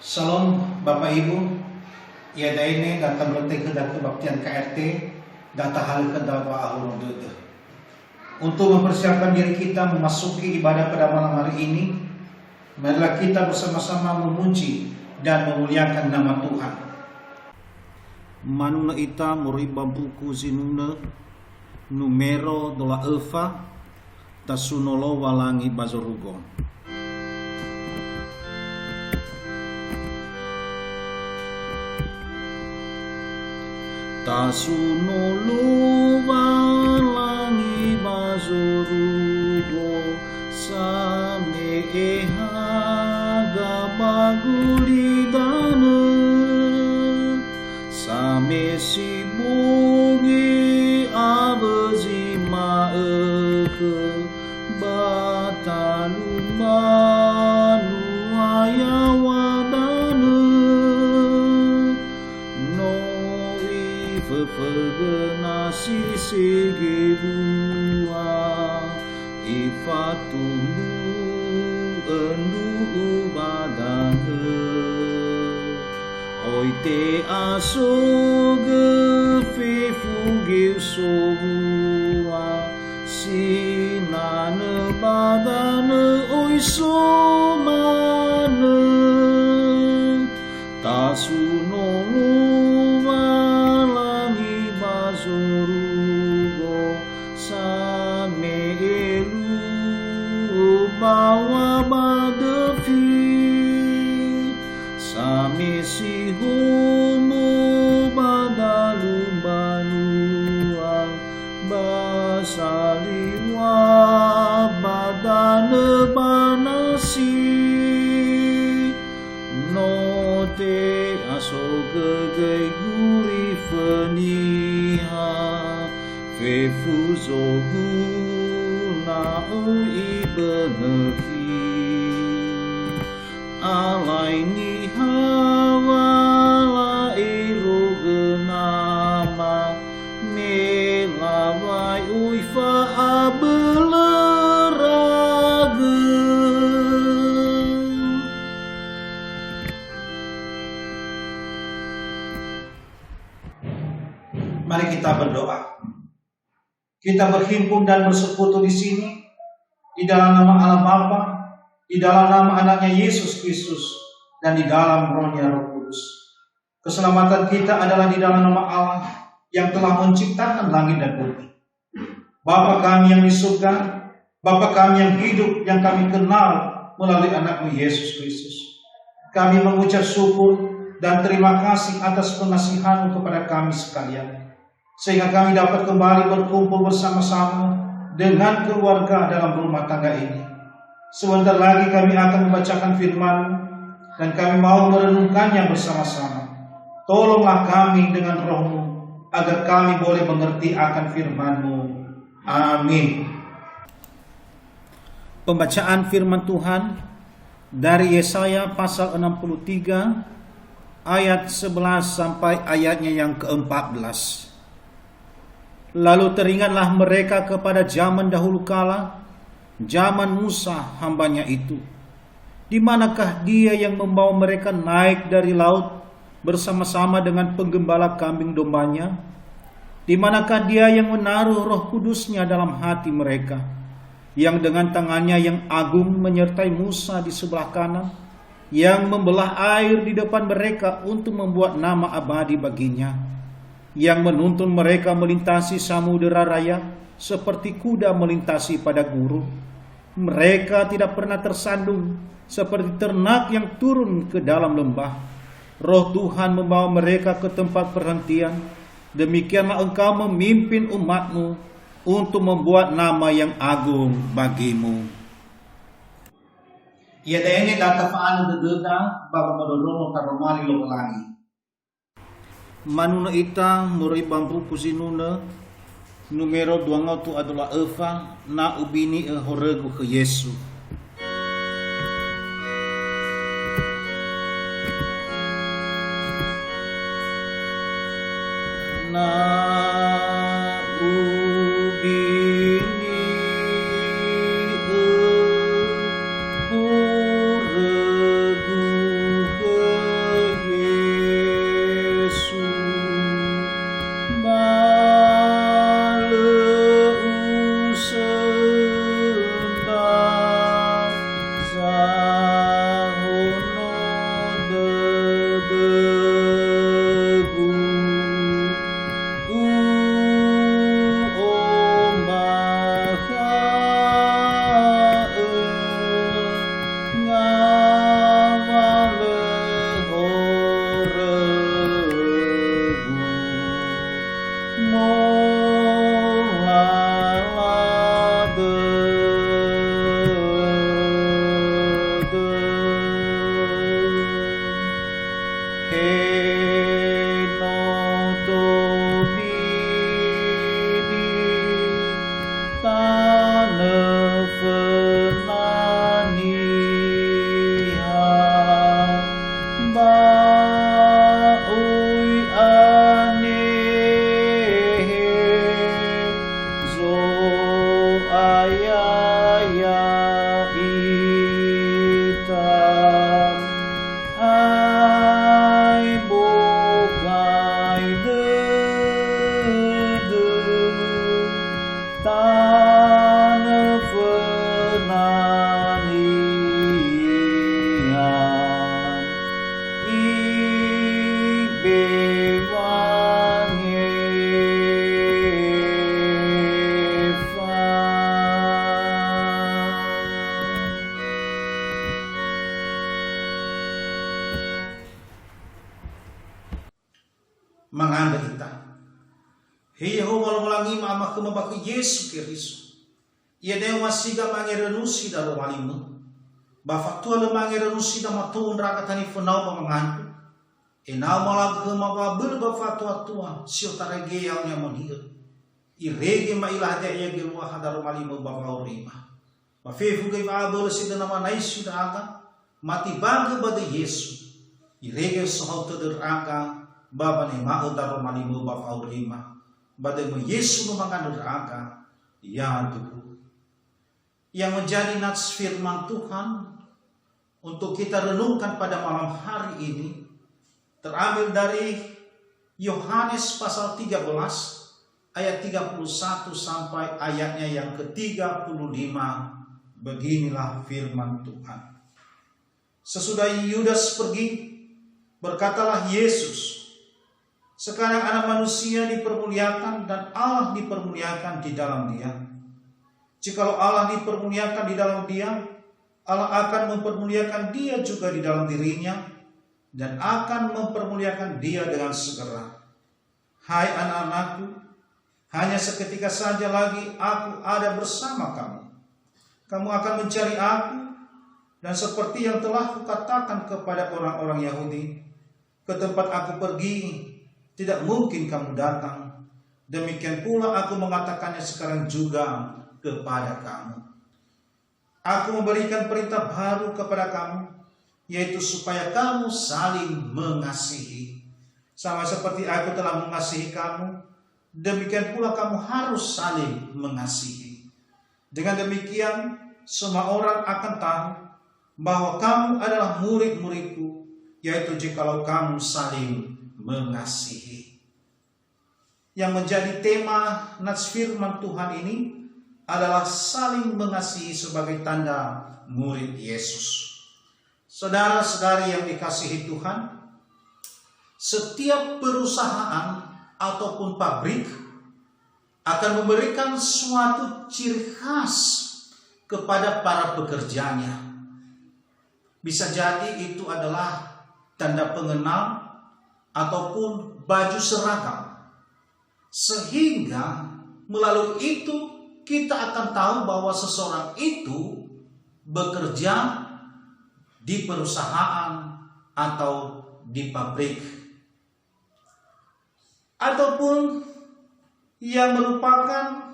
Salam Bapak Ibu, ia daine data berarti ke data kebaktian KRT, data hal ke data ahurun dede. Untuk mempersiapkan diri kita memasuki ibadah pada malam hari ini, marilah kita bersama-sama memuji dan memuliakan nama Tuhan. Manuna ita muri bambuku zinuna numero dola elfa tasunolo walangi bazorugong. Tasunolo walangi bazorugo same ehaga bagulidane same sibungi abezima eke batalumanu ayawadane Fegenasi segedua ifatumbu endu badane oite asoge fefuge soa sinane badane oisomane tasunolu Zorugo same elu bawa badefi same si homo badalu banua basaliwa badane banasi note asoge guri feniha fefuzogu na ibenehi alaini hawala irogenama melawai uifa abelerage. Mari kita berdoa. Kita berhimpun dan bersekutu di sini di dalam nama Allah Bapa, di dalam nama anaknya Yesus Kristus, dan di dalam rohnya Roh Kudus. Keselamatan kita adalah di dalam nama Allah yang telah menciptakan langit dan bumi. Bapa kami yang di surga, Bapa kami yang hidup, yang kami kenal melalui anakmu Yesus Kristus. Kami mengucap syukur dan terima kasih atas pengasihan-Mu kepada kami sekalian, sehingga kami dapat kembali berkumpul bersama-sama dengan keluarga dalam rumah tangga ini. Sebentar lagi kami akan membacakan firman-Mu dan kami mau merenungkannya bersama-sama. Tolonglah kami dengan Roh-Mu agar kami boleh mengerti akan firman-Mu. Amin. Pembacaan firman Tuhan dari Yesaya pasal 63 ayat 11 sampai ayatnya yang ke-14. Lalu teringatlah mereka kepada zaman dahulu kala, zaman Musa hambanya itu. Di manakah dia yang membawa mereka naik dari laut bersama-sama dengan penggembala kambing dombanya? Di manakah dia yang menaruh Roh Kudusnya dalam hati mereka, yang dengan tangannya yang agung menyertai Musa di sebelah kanan, yang membelah air di depan mereka untuk membuat nama abadi baginya, yang menuntun mereka melintasi samudera raya seperti kuda melintasi pada gurun. Mereka tidak pernah tersandung seperti ternak yang turun ke dalam lembah. Roh Tuhan membawa mereka ke tempat perhentian. Demikianlah engkau memimpin umat-Mu untuk membuat nama yang agung bagimu. Ia daene data faanu dededa baba modoromo karomali lo langi. Manuna ita muri bambu kusinuna numero 2 adalah Eva na ubini horegu ke Yesu. Na ubini horegu ke manganderita. Hiyo walang mama kumabaki Yesu Kristo. Ia dewa siga mangerenusi daro malimo. Bafaktua le mangerenusi da matun raka tani funau pamangantu. Enau malag kumababel bafatua tua sio tarege yang nyamonir. Irege ma ilah de ia gelua hadaro malimo bafaurima. Bafefu gay baabol sida nama naisu da aga mati baga bade Yesu. Irege sohau tederaka baba ne ma daro malimo bafaurima. Bade mo Yesu manganderaka ya tubuh. Yang menjadi nats firman Tuhan untuk kita renungkan pada malam hari ini terambil dari Yohanes pasal 13 ayat 31 sampai ayatnya yang ke-35. Beginilah firman Tuhan. Sesudah Yudas pergi, berkatalah Yesus, sekarang anak manusia dipermuliakan dan Allah dipermuliakan di dalam dia. Jikalau Allah dipermuliakan di dalam dia, Allah akan mempermuliakan dia juga di dalam dirinya dan akan mempermuliakan dia dengan segera. Hai anak-anakku, hanya seketika saja lagi aku ada bersama kamu. Kamu akan mencari aku, dan seperti yang telah kukatakan kepada orang-orang Yahudi, ke tempat aku pergi tidak mungkin kamu datang. Demikian pula aku mengatakannya sekarang juga kepada kamu. Aku memberikan perintah baru kepada kamu, yaitu supaya kamu saling mengasihi. Sama seperti aku telah mengasihi kamu, demikian pula kamu harus saling mengasihi. Dengan demikian, semua orang akan tahu bahwa kamu adalah murid-muridku, yaitu jikalau kamu saling mengasihi. Yang menjadi tema nats firman Tuhan ini adalah saling mengasihi sebagai tanda murid Yesus. Saudara-saudari yang dikasihi Tuhan, setiap perusahaan ataupun pabrik akan memberikan suatu ciri khas kepada para pekerjanya. Bisa jadi itu adalah tanda pengenal ataupun baju seragam. Sehingga melalui itu kita akan tahu bahwa seseorang itu bekerja di perusahaan atau di pabrik, ataupun yang merupakan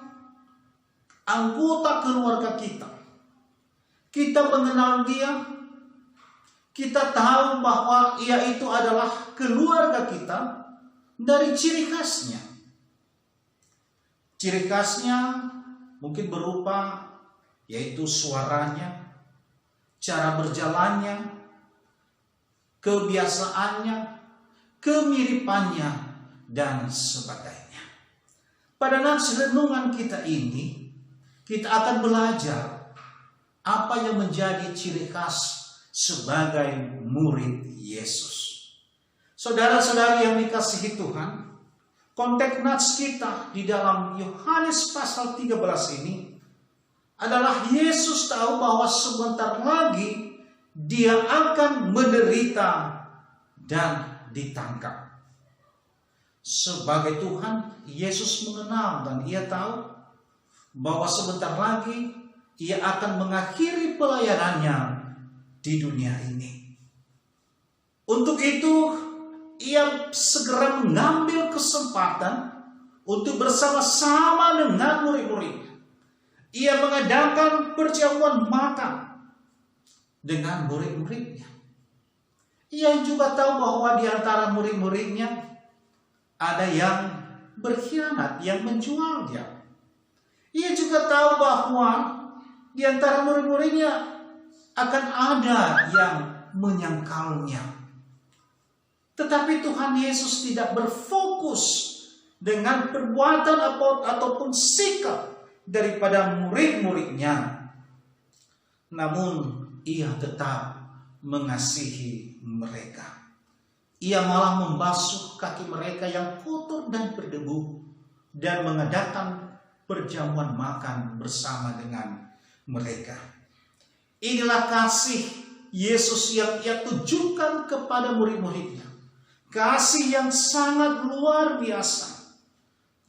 anggota keluarga kita. Kita mengenal dia, kita tahu bahwa ia itu adalah keluarga kita dari ciri khasnya. Ciri khasnya mungkin berupa yaitu suaranya, cara berjalannya, kebiasaannya, kemiripannya, dan sebagainya. Pada nats renungan kita ini, kita akan belajar apa yang menjadi ciri khas sebagai murid Yesus. Saudara-saudari yang dikasihi Tuhan, konteks nats kita di dalam Yohanes pasal 13 ini adalah Yesus tahu bahwa sebentar lagi dia akan menderita dan ditangkap. Sebagai Tuhan, Yesus mengenal dan ia tahu bahwa sebentar lagi ia akan mengakhiri pelayanannya di dunia ini. Untuk itu, ia segera mengambil kesempatan untuk bersama-sama dengan murid-muridnya. Ia mengadakan perjamuan makan dengan murid-muridnya. Ia juga tahu bahwa di antara murid-muridnya ada yang berkhianat, yang menjual dia. Ia juga tahu bahwa di antara murid-muridnya akan ada yang menyangkalnya. Tetapi Tuhan Yesus tidak berfokus dengan perbuatan ataupun sikap daripada murid-muridnya. Namun ia tetap mengasihi mereka. Ia malah membasuh kaki mereka yang kotor dan berdebu dan mengadakan perjamuan makan bersama dengan mereka. Inilah kasih Yesus yang ia tunjukkan kepada murid-muridnya. Kasih yang sangat luar biasa.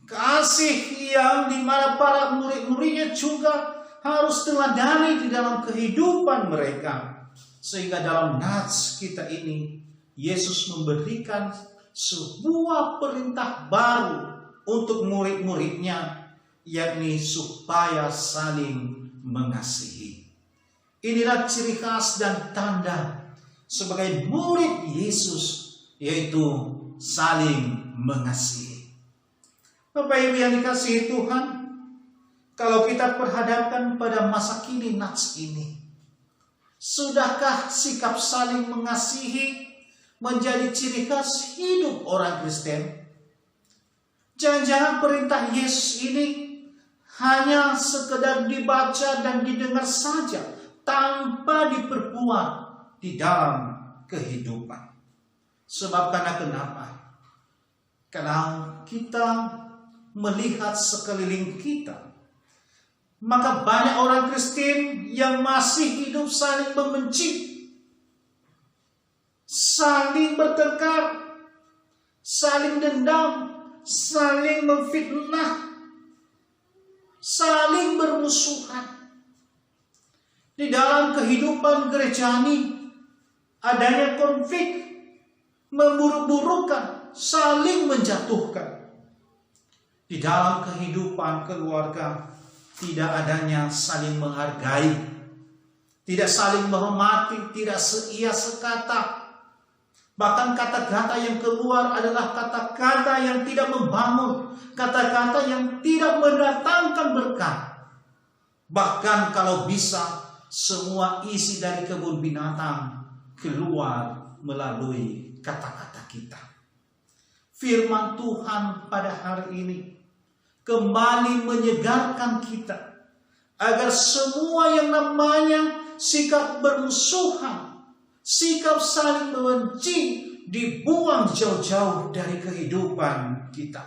Kasih yang dimana para murid-muridnya juga harus teladani di dalam kehidupan mereka. Sehingga dalam nats kita ini, Yesus memberikan sebuah perintah baru untuk murid-muridnya, yakni supaya saling mengasihi. Inilah ciri khas dan tanda sebagai murid Yesus, yaitu saling mengasihi. Bapak Ibu yang dikasihi Tuhan, kalau kita perhadapkan pada masa kini nats ini, sudahkah sikap saling mengasihi menjadi ciri khas hidup orang Kristen? Jangan-jangan perintah Yesus ini hanya sekedar dibaca dan didengar saja, tanpa diperbuat di dalam kehidupan. Sebab karena kenapa? Karena kita melihat sekeliling kita, maka banyak orang Kristen yang masih hidup saling membenci, saling bertengkar, saling dendam, saling memfitnah, saling bermusuhan. Di dalam kehidupan gereja ini adanya konflik, memburuk-burukan, saling menjatuhkan. Di dalam kehidupan keluarga tidak adanya saling menghargai, tidak saling menghormati, tidak seia sekata. Bahkan kata-kata yang keluar adalah kata-kata yang tidak membangun, kata-kata yang tidak mendatangkan berkah. Bahkan kalau bisa, semua isi dari kebun binatang keluar melalui kata-kata kita. Firman Tuhan pada hari ini kembali menyegarkan kita agar semua yang namanya sikap bermusuhan, sikap saling membenci dibuang jauh-jauh dari kehidupan kita.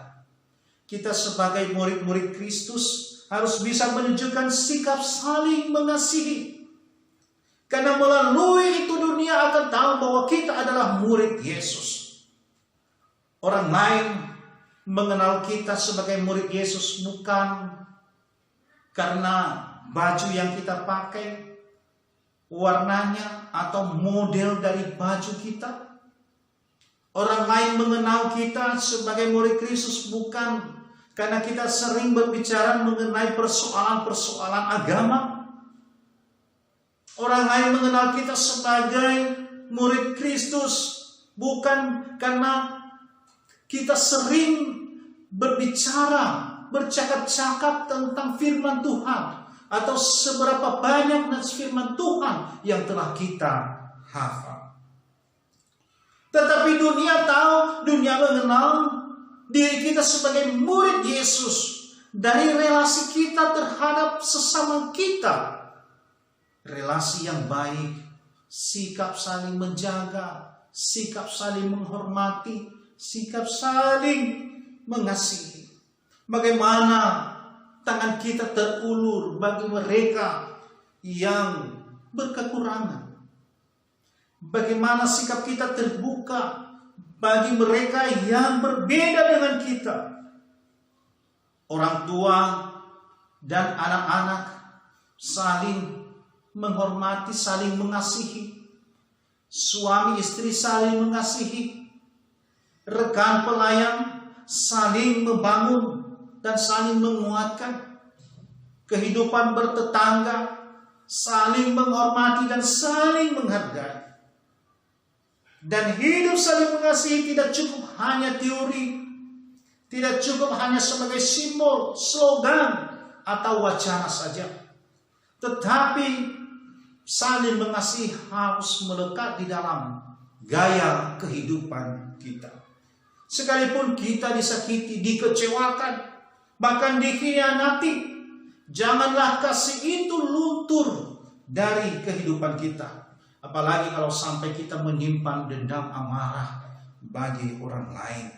Kita sebagai murid-murid Kristus harus bisa menunjukkan sikap saling mengasihi. Karena melalui itu dunia akan tahu bahwa kita adalah murid Yesus. Orang lain mengenal kita sebagai murid Yesus bukan karena baju yang kita pakai, warnanya atau model dari baju kita. Orang lain mengenal kita sebagai murid Kristus bukan karena kita sering berbicara mengenai persoalan-persoalan agama. Orang lain mengenal kita sebagai murid Kristus bukan karena kita sering berbicara, bercakap-cakap tentang firman Tuhan, atau seberapa banyak firman Tuhan yang telah kita hafal. Tetapi dunia tahu, dunia mengenal diri kita sebagai murid Yesus dari relasi kita terhadap sesama kita. Relasi yang baik, sikap saling menjaga, sikap saling menghormati, sikap saling mengasihi. Bagaimana tangan kita terulur bagi mereka yang berkekurangan. Bagaimana sikap kita terbuka bagi mereka yang berbeda dengan kita. Orang tua dan anak-anak saling menghormati, saling mengasihi. Suami istri saling mengasihi. Rekan pelayan saling membangun dan saling menguatkan. Kehidupan bertetangga saling menghormati dan saling menghargai. Dan hidup saling mengasihi tidak cukup hanya teori, tidak cukup hanya sebagai simbol, slogan, atau wacana saja. Tetapi saling mengasihi harus melekat di dalam gaya kehidupan kita. Sekalipun kita disakiti, dikecewakan, bahkan dikhianati, janganlah kasih itu luntur dari kehidupan kita. Apalagi kalau sampai kita menyimpan dendam amarah bagi orang lain.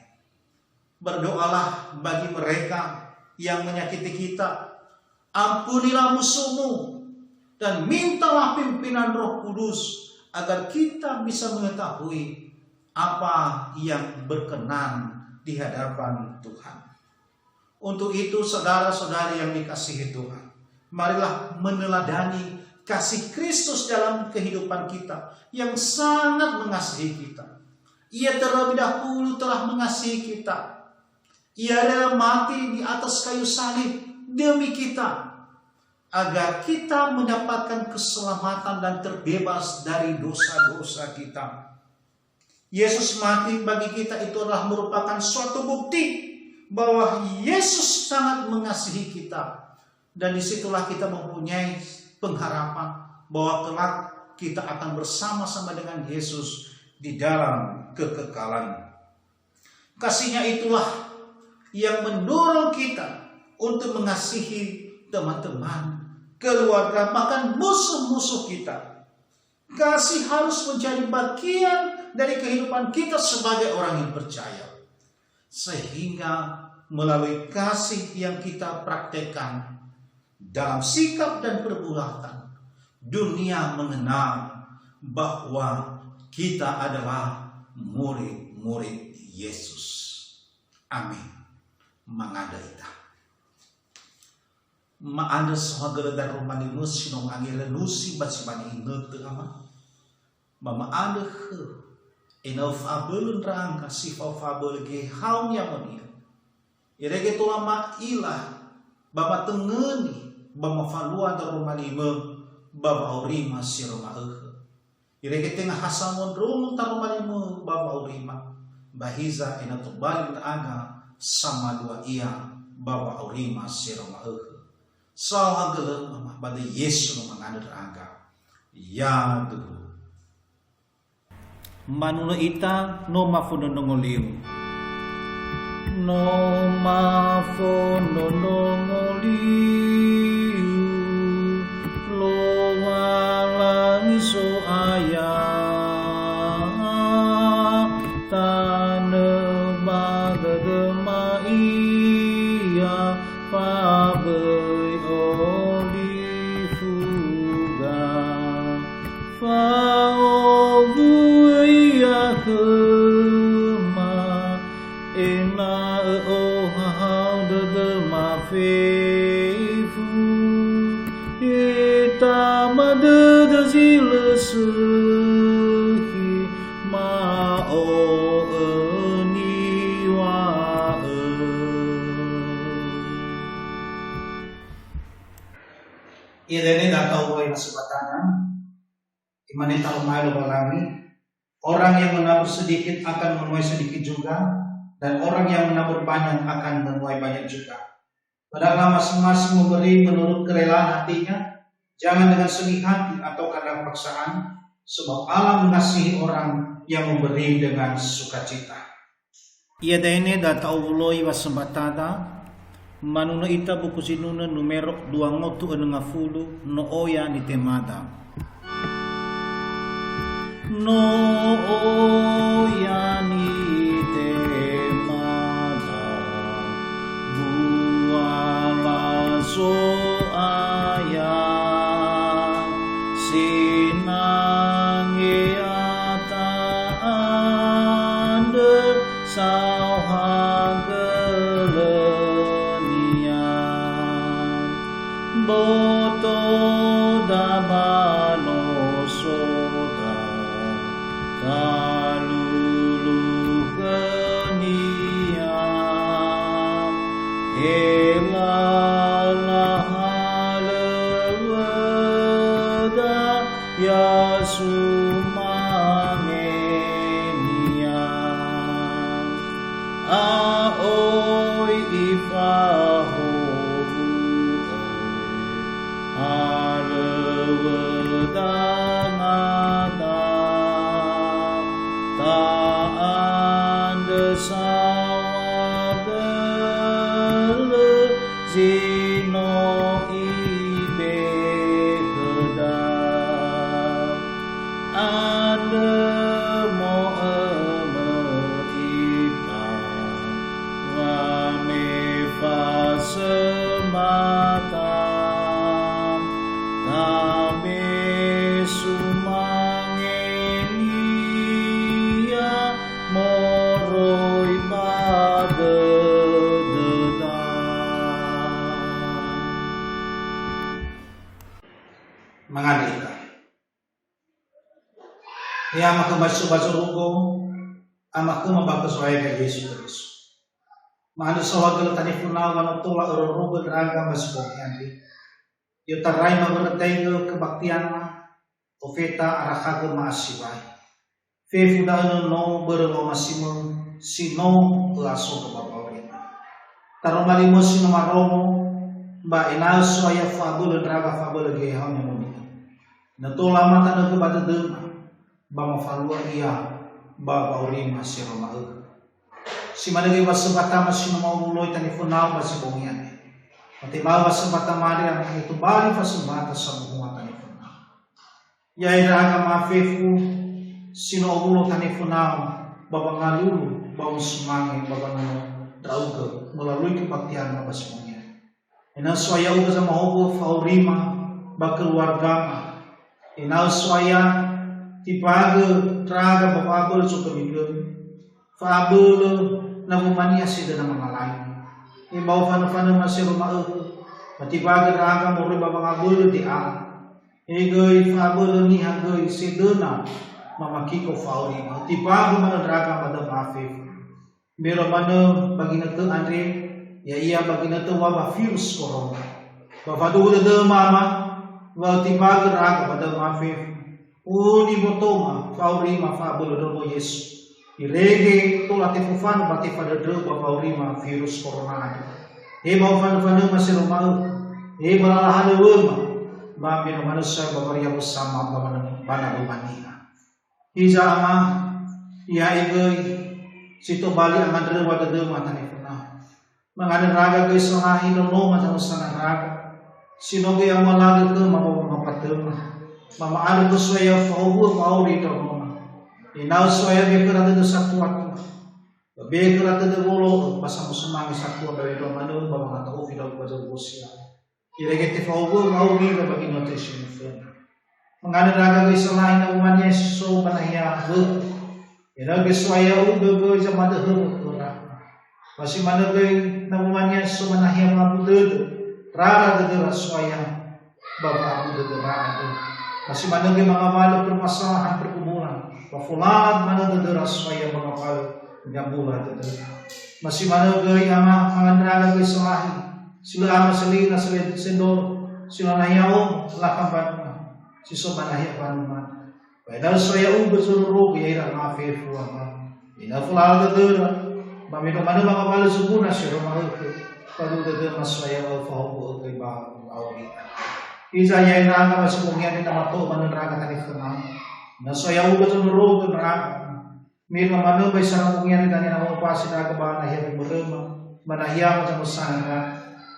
Berdoalah bagi mereka yang menyakiti kita. Ampunilah musuhmu dan mintalah pimpinan Roh Kudus agar kita bisa mengetahui apa yang berkenan di hadapan Tuhan. Untuk itu saudara-saudari yang dikasihi Tuhan, marilah meneladani kasih Kristus dalam kehidupan kita yang sangat mengasihi kita. Ia terlebih dahulu telah mengasihi kita. Ia rela mati di atas kayu salib demi kita, agar kita mendapatkan keselamatan dan terbebas dari dosa-dosa kita. Yesus mati bagi kita itu adalah merupakan suatu bukti bahwa Yesus sangat mengasihi kita. Dan disitulah kita mempunyai pengharapan bahwa kelak kita akan bersama-sama dengan Yesus di dalam kekekalan. Kasihnya itulah yang mendorong kita untuk mengasihi teman-teman, keluarga, bahkan musuh-musuh kita. Kasih harus menjadi bagian dari kehidupan kita sebagai orang yang percaya. Sehingga melalui kasih yang kita praktekkan dalam sikap dan perbuatan, dunia mengenal bahwa kita adalah murid-murid Yesus. Amin. Mangada ita. Maanda sohagala dan romani musinong angela nusi basibani inget ama. Mama anda ina fabelun rangka sifa fabel ge haum yamonia. Irege tulama ilah baba tengeni bama falua da romani me baba urima siroma irege tengah hasamon rum ta romani me baba urima bahiza ina tubalin aga sama dua ia baba urima siroma sawagele mama bade Yesu no mangader aga ya tuh manuno ita no mafuno nongoliu no mafuno nongoliu lo walang so aya tane bagema iya pabai olifuga kema ena o how the mafifu ita made the zilasuhi ma o eniwa idene datau boy nasibatanan imanita umailo balami. Orang yang menabur sedikit akan menuai sedikit juga, dan orang yang menabur banyak akan menuai banyak juga. Padahal masing-masing memberi menurut kerelaan hatinya, jangan dengan sedih hati atau karena paksaan, sebab Allah mengasihi orang yang memberi dengan sukacita. Ia daine data uloi wasembatada, manuna ita buku sinuna numero 250 no oya ni temada. No oyani temada buala so aya sinange ata ande sauhagelenian boto dabano soda kalulu keniam elalah halewada ya sumangeniam aoi ifahu halewada sawagele zino ibe gedam ande mo ita wa me fasemata name sumangenia Mangalita. Ya makabaso rugo ama mabakasoy kay Yesu Kristo. Mahal sa wagal tani punawan tula rugo draga masbong yanti. Yo taray maberatay kebaktian profeta arakago maasibay. Fe fuda no berlo masimo sino laso kebapauri. Taromali mo sino maromo ba inaso ya fabul draga fabul ge hamon. Natula mata na kebadedem ba mafalua iya ba pauri masiro mau. Si managi wasabata masino mauloy tani funaw masibongian. Pati bawa sabata mari ang itu bali fasabata sa buha tani funaw. Yai raga mafefu sino ulo tani funaw babangalulu bau semangi babangalo drauga melalui kebaktian masibongian. Ina swaya uga sa mahobo faurima ba keluarga. Inau swaya tipaga traga babagol so kemigel fabel nabumania sida na mga lain ibaw fana masih rumah tipaga traga mo ri babagol di al egoy fabel ni hagoy sidena mamakiko fauri tipaga mana traga pada mafe mero mana bagina te andre ya iya bagina te wabah virus corona babadu de mama wa tipaga traga pada mafe uni botoma faurima fabelo domo Yesu irege to late fufan bate pada dro faurima virus corona e mau fan masih rumah e balalahan wema ba bino manusia babaria bersama bana bumania iza ama ya igoi situ bali aman dro wada dro matane puna mangane raga ge sahahi no matano sana raga sinoge yang malagi ke mau mapatema mama ada kesuaya fahubur mau di dalam inau suaya bekerja di satu waktu bekerja di bolo pasang semangat satu dari dalam anu bawa mata ufidal baca bosia kira-kira fahubur mau di bagi notation film mengada raga kesalahan umatnya so banaya ina kesuaya uga jamada hura masih mana ke namuannya so banaya mabudu raga de suaya bapak abu de raga masih mana ke mengamal permasalahan perkubulan wafulan mana dederas supaya mengamal nyambula dederas masih mana ke ama mengandraga ke selahi sila ama selina sendor sila nayao lakam banma siso manahya banma padahal saya berseluruh ya ira maafir fuama ina fulal dederas mamino mana mengamal subuna sira maruke padu dederas saya fahu ke ba awri Isa ya ina nga masubungyan ni tamato manunraga tani funang. Naso ya uga tunuro tunraga. Mino manu bay sarang bungyan ni tani na pasi na ba na hiya burema manahya mo sa musanga.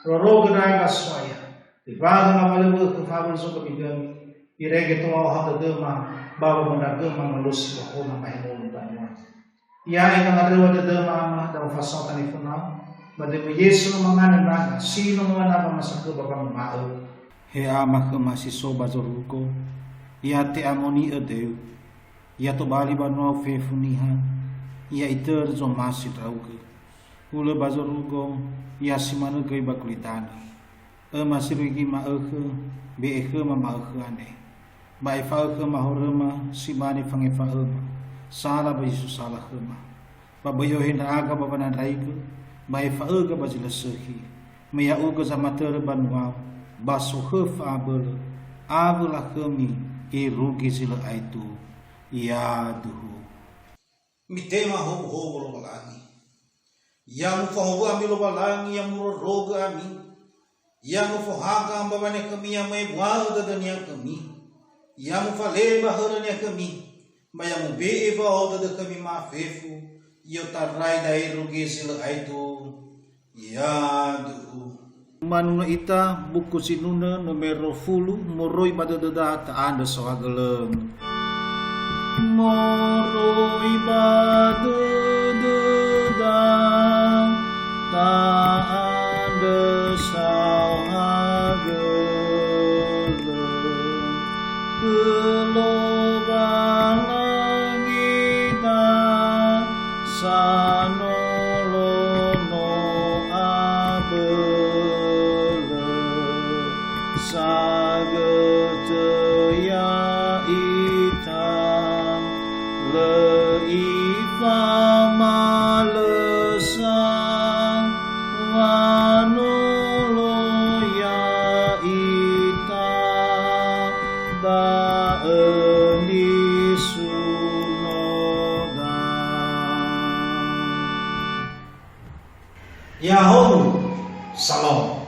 Roro ganaga swaya. Dibaga na malubog ko fabul so kabigan. Irege to ha dema bawo managama malus ko na mahimong tanyo. Ya ina ngariwa dema ama da fasaw tani funang. Bade mo Yesu mga nanaga sino mga namasako babang mao. He ama ke masih soba zoruko ya te amoni edeu ya to bali bano fe funiha ya iter zo masih trauke ule bazorugo ya simanu ke bakulitana masih rigi ma be ma ane ba ifa ma horema simani fange fa sala ba Yesu sala khema ba bayo hin aga ba banan raiku ba ifa ba jilasehi me ya uga zamater banwa baso fabel avulah kami irugi sila itu ya duhu mitema hobo lo balangi yang fahobo ami lo balangi yang roga ami yang fahaga ambabane kami yang may bual dadanya kami yang faleba horanya kami bayang be eva oda kami mafefu yo tarai dai rugi sila itu ya duhu manuna ita buku sinuna numero fulu moroi pada deda ta anda sawagelem moroi pada deda ta anda sawagelem keloban langita sanolono abel sagete di sunodan. Yahoo, Salam.